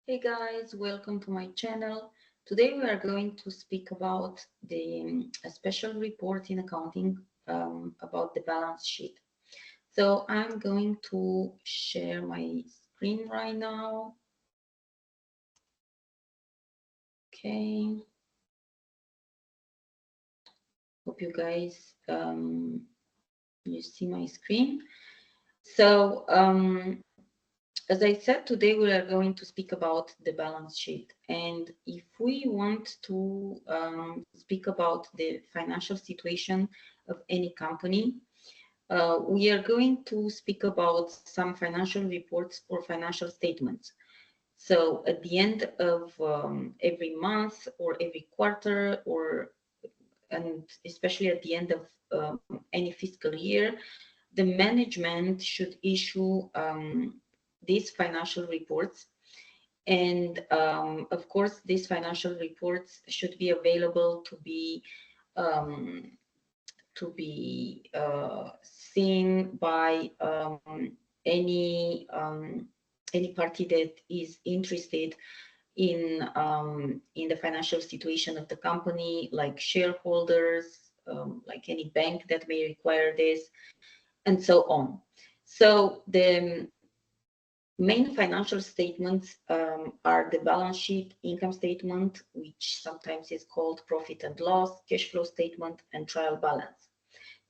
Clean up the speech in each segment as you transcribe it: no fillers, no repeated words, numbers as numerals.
Hey guys, welcome to my channel. Today we are going to speak about a special report in accounting about the balance sheet. So I'm going to share my screen right now. Okay. Hope you guys you see my screen. So as I said, today we are going to speak about the balance sheet. And if we want to speak about the financial situation of any company, we are going to speak about some financial reports or financial statements. So at the end of every month or every quarter, and especially at the end of any fiscal year, the management should issue these financial reports. And of course, these financial reports should be available um, to be seen by any um, any party that is interested in the financial situation of the company, like shareholders, like any bank that may require this, and so on. So the main financial statements are the balance sheet, income statement, which sometimes is called profit and loss, cash flow statement, and trial balance.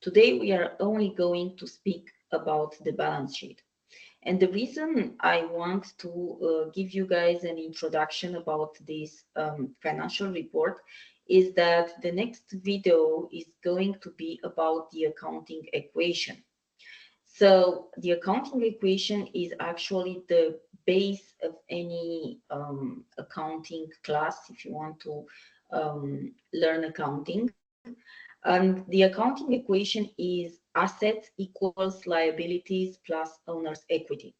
Today, we are only going to speak about the balance sheet. And the reason I want to give you guys an introduction about this financial report is that the next video is going to be about the accounting equation. So the accounting equation is actually the base of any accounting class if you want to learn accounting. And the accounting equation is assets equals liabilities plus owner's equity.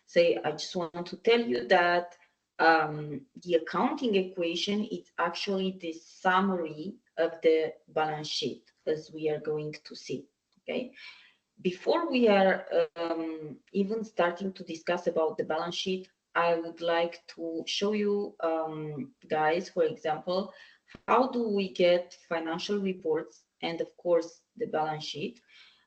So I just want to tell you that the accounting equation is actually the summary of the balance sheet, as we are going to see. Okay. Before we are even starting to discuss about the balance sheet, I would like to show you guys, for example, how do we get financial reports and of course the balance sheet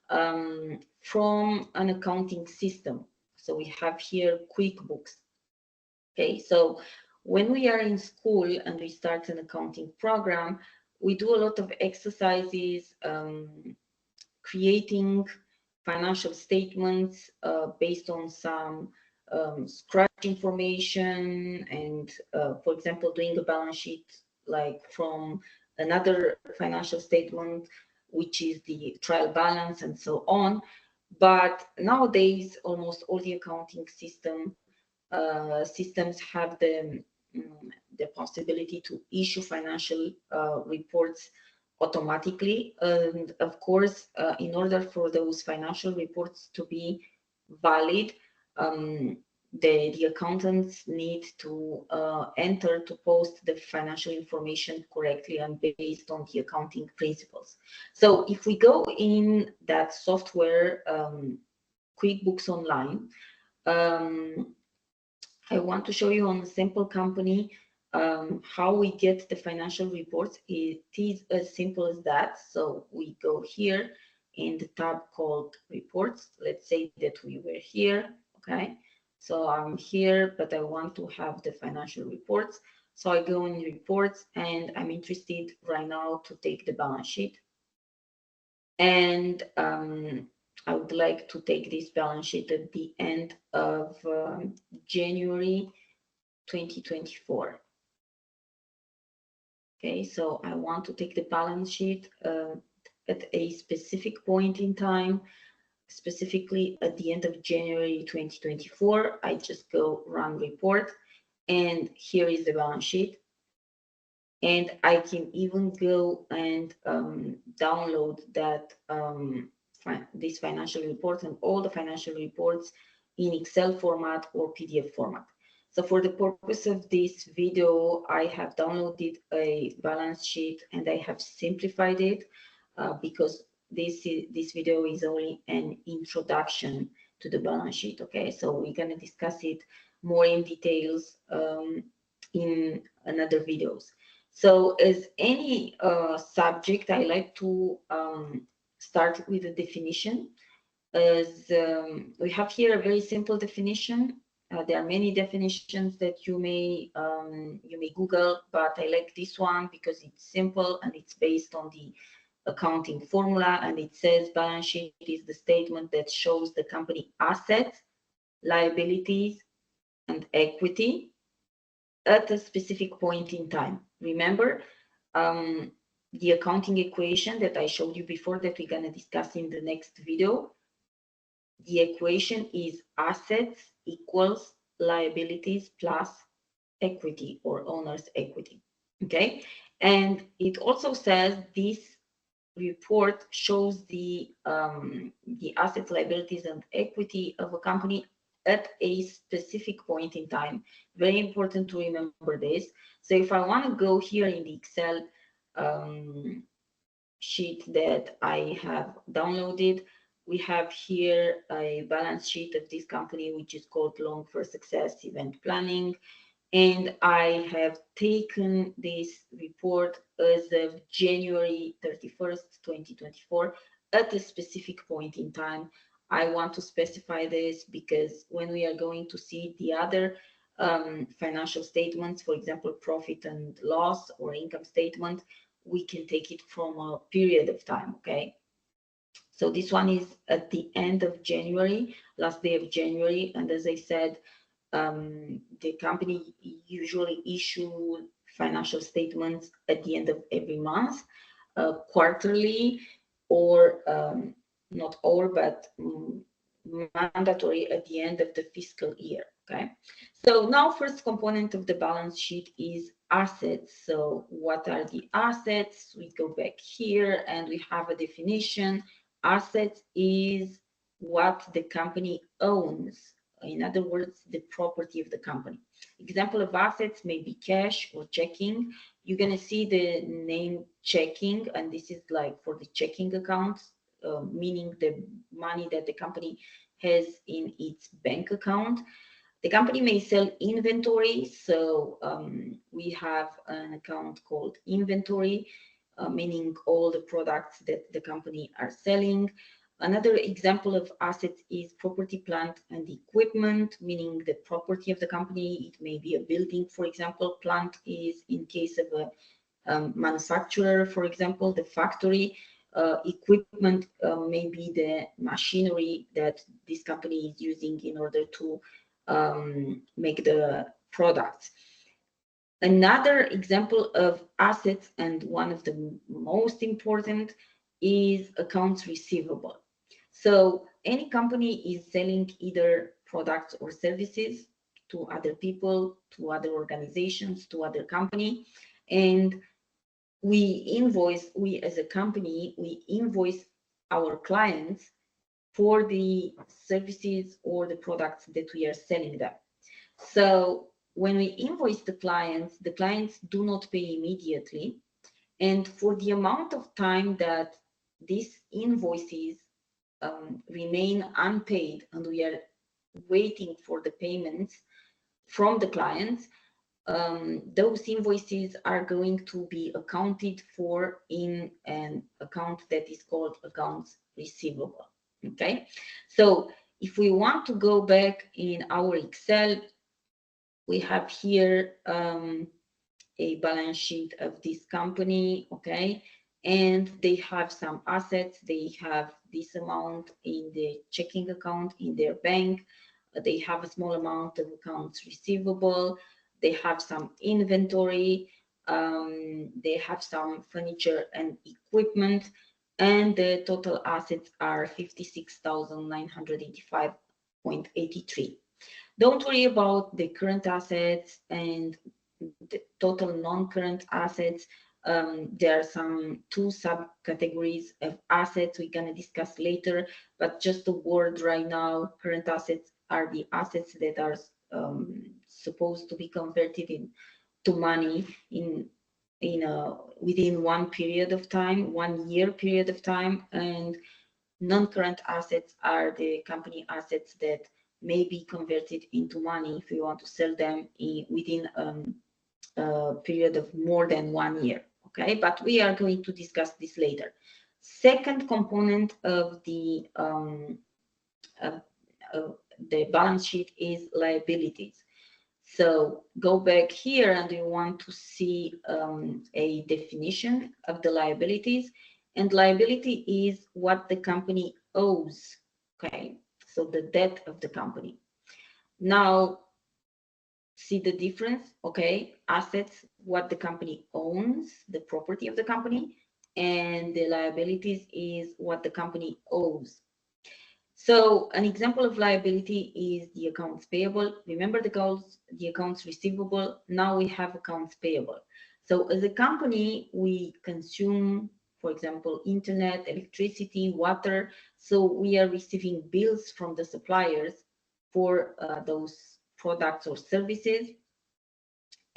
from an accounting system. So we have here QuickBooks. Okay, so when we are in school and we start an accounting program, we do a lot of exercises creating financial statements based on some scratch information and, for example, doing a balance sheet like from another financial statement, which is the trial balance and so on. But nowadays, almost all the accounting systems have the possibility to issue financial reports automatically. And of course, in order for those financial reports to be valid, the accountants need to enter to post the financial information correctly and based on the accounting principles. So if we go in that software, QuickBooks Online, I want to show you on a simple company how we get the financial reports. It is as simple as that. So we go here in the tab called reports. Let's say that we were here, okay? So I'm here, but I want to have the financial reports. So I go in reports and I'm interested right now to take the balance sheet. And I would like to take this balance sheet at the end of January 2024. Okay, so I want to take the balance sheet at a specific point in time, specifically at the end of January 2024. I just go run report, and here is the balance sheet. And I can even go and download that this financial report and all the financial reports in Excel format or PDF format. So for the purpose of this video, I have downloaded a balance sheet and I have simplified it because this video is only an introduction to the balance sheet. Okay, so we're going to discuss it more in details in another videos. So as any subject, I like to start with a definition. As we have here a very simple definition. There are many definitions that you may Google, but I like this one because it's simple and it's based on the accounting formula, and it says balance sheet is the statement that shows the company assets, liabilities, and equity at a specific point in time. Remember the accounting equation that I showed you before that we're going to discuss in the next video. The equation is assets equals liabilities plus equity or owner's equity. Okay, and it also says this report shows the assets, liabilities, and equity of a company at a specific point in time. Very important to remember this. So if I want to go here in the Excel sheet that I have downloaded, we have here a balance sheet of this company, which is called Long for Success Event Planning. And I have taken this report as of January 31st, 2024, at a specific point in time. I want to specify this because when we are going to see the other financial statements, for example, profit and loss or income statement, we can take it from a period of time, okay? So this one is at the end of January, last day of January. And as I said, the company usually issue financial statements at the end of every month, quarterly, or not all, but mandatory at the end of the fiscal year. Okay, so now first component of the balance sheet is assets. So what are the assets? We go back here and we have a definition. Assets is what the company owns. In other words, the property of the company. Example of assets may be cash or checking. You're going to see the name checking, and this is like for the checking accounts, meaning the money that the company has in its bank account. The company may sell inventory, so we have an account called inventory, meaning all the products that the company are selling. Another example of assets is property, plant, and equipment, meaning the property of the company. It may be a building, for example. Plant is in case of a manufacturer, for example, the factory. Equipment may be the machinery that this company is using in order to make the products. Another example of assets, and one of the most important, is accounts receivable. So any company is selling either products or services to other people, to other organizations, to other company, and we as a company, we invoice our clients for the services or the products that we are selling them. So when we invoice the clients do not pay immediately. And for the amount of time that these invoices remain unpaid and we are waiting for the payments from the clients, those invoices are going to be accounted for in an account that is called accounts receivable. Okay, so if we want to go back in our Excel, we have here a balance sheet of this company, okay, and they have some assets. They have this amount in the checking account in their bank. They have a small amount of accounts receivable. They have some inventory. They have some furniture and equipment, and the total assets are 56,985.83. Don't worry about the current assets and the total non-current assets. There are some two subcategories of assets we're going to discuss later, but just a word right now, current assets are the assets that are supposed to be converted into money within one period of time, 1 year period of time, and non-current assets are the company assets that may be converted into money if we want to sell them within a period of more than 1 year. Okay, but we are going to discuss this later. Second component of uh, the balance sheet is liabilities. So go back here and you want to see a definition of the liabilities. And liability is what the company owes. Okay, so the debt of the company. Now, see the difference? Okay, assets, what the company owns, the property of the company, and the liabilities is what the company owes. So an example of liability is the accounts payable. Remember the accounts receivable. Now we have accounts payable. So as a company, we consume, for example, internet, electricity, water. So we are receiving bills from the suppliers for those products or services.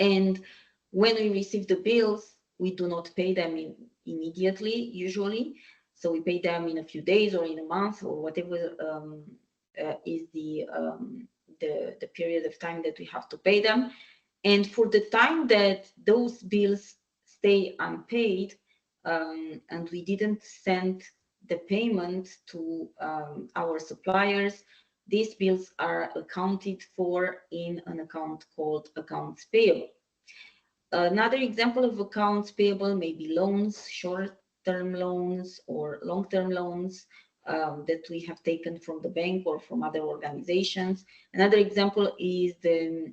And when we receive the bills, we do not pay them immediately, usually. So we pay them in a few days or in a month or whatever is the period of time that we have to pay them. And for the time that those bills stay unpaid and we didn't send the payment to our suppliers, these bills are accounted for in an account called accounts payable. Another example of accounts payable may be loans, short-term loans or long-term loans that we have taken from the bank or from other organizations. Another example is the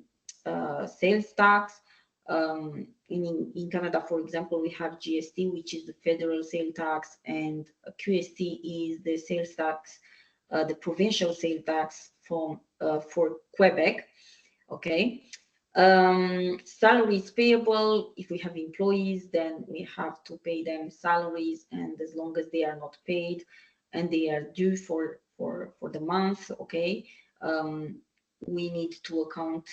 sales tax. In Canada, for example, we have GST, which is the federal sales tax, and QST is the sales tax, the provincial sales tax for Quebec. Okay. Salaries payable. If we have employees, then we have to pay them salaries, and as long as they are not paid and they are due for the month, okay, we need to account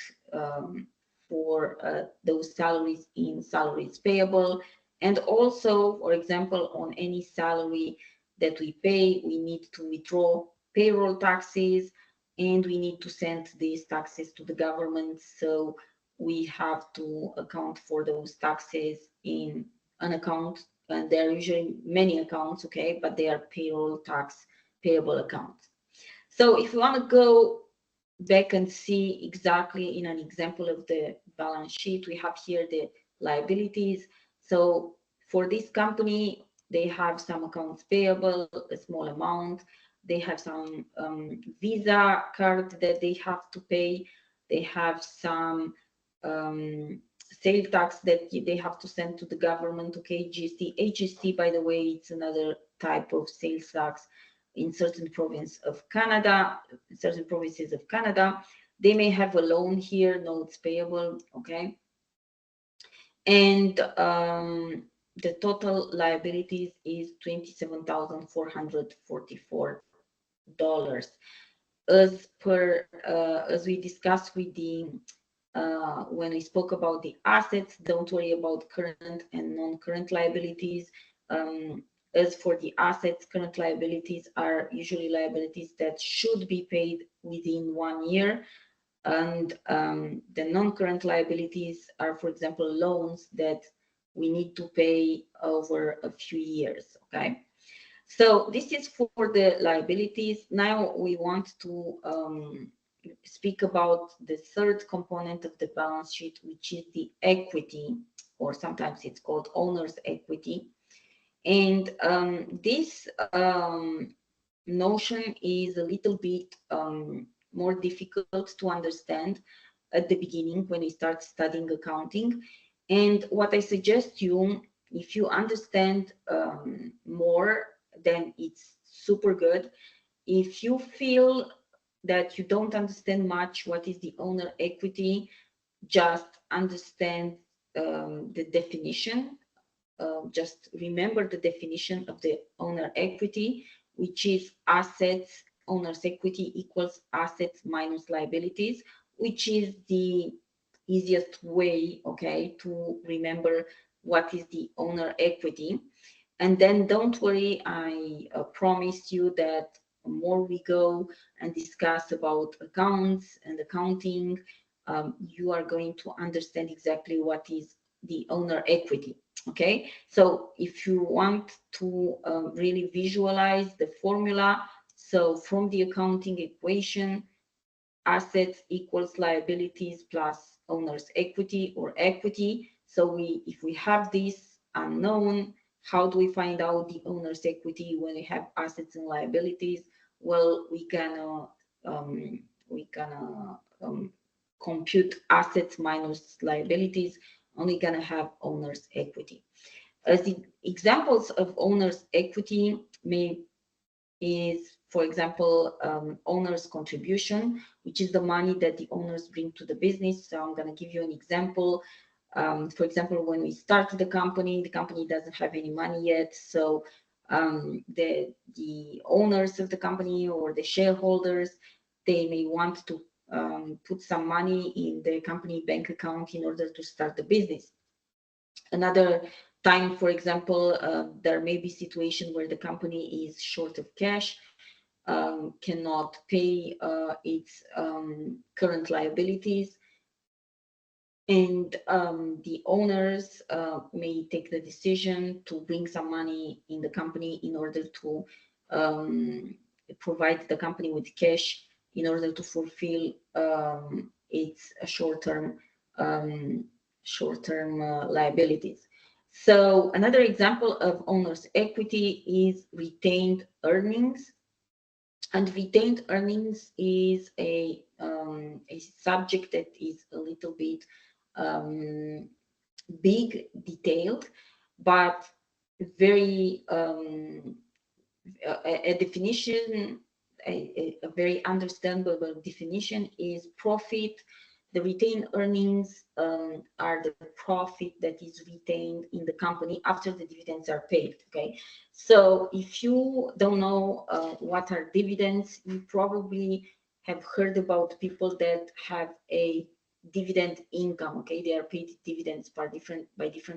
for those salaries in salaries payable. And also, for example, on any salary that we pay, we need to withdraw payroll taxes, and we need to send these taxes to the government. So we have to account for those taxes in an account, and there are usually many accounts, okay, but they are payroll tax payable accounts. So if you want to go back and see exactly in an example of the balance sheet, we have here the liabilities. So for this company, they have some accounts payable, a small amount. They have some Visa card that they have to pay. They have some sales tax that they have to send to the government. Okay, GST, HST, by the way, it's another type of sales tax in certain provinces of Canada. They may have a loan here, notes payable. Okay, and the total liabilities is $27,444. As we discussed with the when we spoke about the assets, don't worry about current and non-current liabilities. As for the assets, current liabilities are usually liabilities that should be paid within 1 year. And the non-current liabilities are, for example, loans that we need to pay over a few years, okay? So this is for the liabilities. Now we want to speak about the third component of the balance sheet, which is the equity, or sometimes it's called owner's equity. And this notion is a little bit more difficult to understand at the beginning when we start studying accounting. And what I suggest you, if you understand more, then it's super good. If you feel that you don't understand much what is the owner equity, just understand the definition. Just remember the definition of the owner equity, which is assets, owner's equity equals assets minus liabilities, which is the easiest way, okay, to remember what is the owner equity. And then don't worry, I promise you that more we go and discuss about accounts and accounting, you are going to understand exactly what is the owner equity. Okay, so if you want to really visualize the formula, so from the accounting equation, assets equals liabilities plus owner's equity or equity. So if we have this unknown, how do we find out the owner's equity when we have assets and liabilities? Well, we can compute assets minus liabilities, and we're gonna have owner's equity. As the examples of owner's equity is, for example, owner's contribution, which is the money that the owners bring to the business. So I'm going to give you an example. For example, when we started the company doesn't have any money yet. So the owners of the company or the shareholders, they may want to put some money in the company bank account in order to start the business. Another time, for example, there may be situation where the company is short of cash, cannot pay its current liabilities, and the owners may take the decision to bring some money in the company in order to provide the company with cash in order to fulfill its short-term liabilities. So another example of owner's equity is retained earnings. And retained earnings is a subject that is a little bit big, detailed, but very a definition, a very understandable definition is profit. The retained earnings are the profit that is retained in the company after the dividends are paid. Okay, so if you don't know what are dividends, you probably have heard about people that have a dividend income. Okay, they are paid dividends by different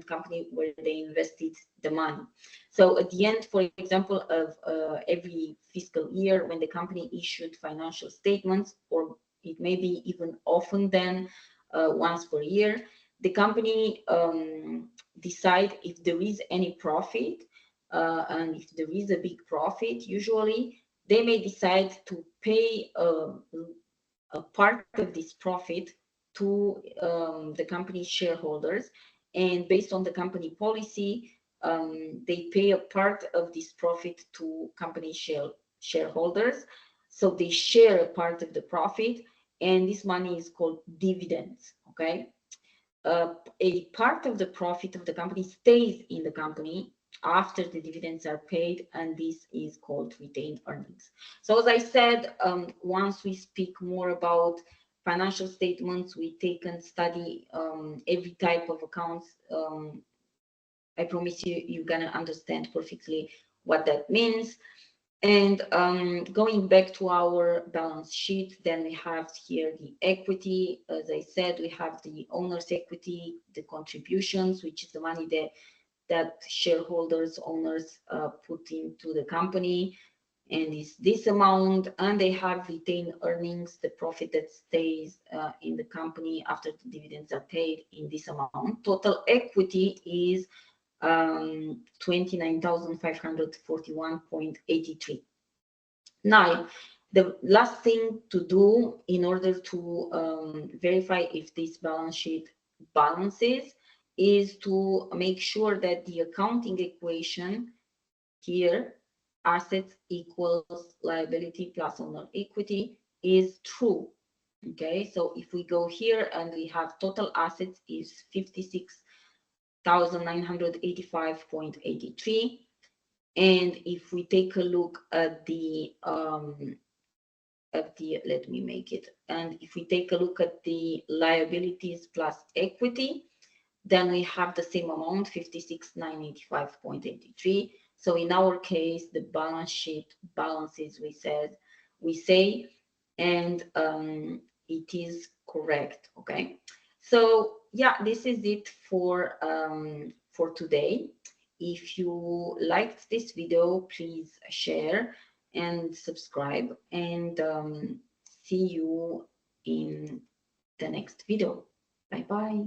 company where they invested the money. So at the end, for example, of every fiscal year, when the company issued financial statements, or it may be even often than once per year, the company decide if there is any profit, and if there is a big profit, usually they may decide to pay a part of this profit to the company shareholders, and based on the company policy, they pay a part of this profit to company shareholders. So they share a part of the profit, and this money is called dividends. Okay, a part of the profit of the company stays in the company after the dividends are paid, and this is called retained earnings. So as I said, once we speak more about financial statements, we take and study every type of accounts. I promise you, you're gonna understand perfectly what that means. And going back to our balance sheet, then we have here the equity. As I said, we have the owner's equity, the contributions, which is the money that shareholders, owners put into the company, and is this amount. And they have retained earnings, the profit that stays in the company after the dividends are paid, in this amount. Total equity is 29,541.83. Now, the last thing to do in order to verify if this balance sheet balances is to make sure that the accounting equation here, assets equals liability plus owner equity, is true. Okay, so if we go here and we have total assets is 56,985.83, and if we take a look at the let me make it, and if we take a look at the liabilities plus equity, then we have the same amount, 56,985.83. So in our case, the balance sheet balances, we say, and it is correct. Okay, so yeah, this is it for today. If you liked this video, please share, and subscribe, and see you in the next video. Bye bye.